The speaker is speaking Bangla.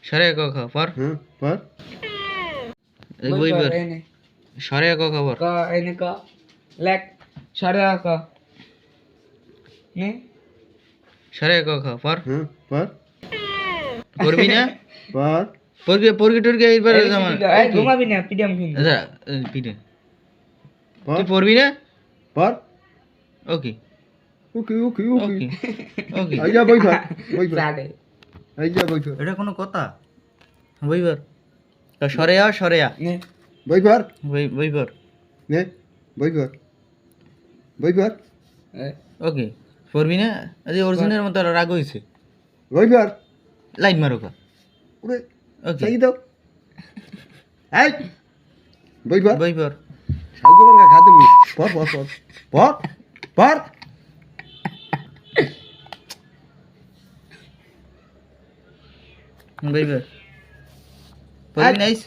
সরে ক খ পর পর বই পর সরে ক খবর ক এনে ক লেখ সরে ক নে সরে ক খ পর পর পড়বি না পর পড়বি টরবি এইবার জামান এই ঘুমাবি না পিডিএম কিন আচ্ছা পিটে পর তুই পড়বি না পর ওকে ওকে ওকে ওকে ওকে ওকে আইয়া বই পর বই পর সাড়ে আইয়া বই পর এটা কোনো কথা বই পর সরে আ নে বই পর বই পর নে বই পর বই পর ওকে পড়বি না আজ অরিজিনাল মতো রাগ হইছে বই পর লাইন মারো কা ওরে ওকে চাই দাও এই বই পর বই পর সাউগুলো খাদুম পর পর পর পর পর বই পর পড়বি নাইস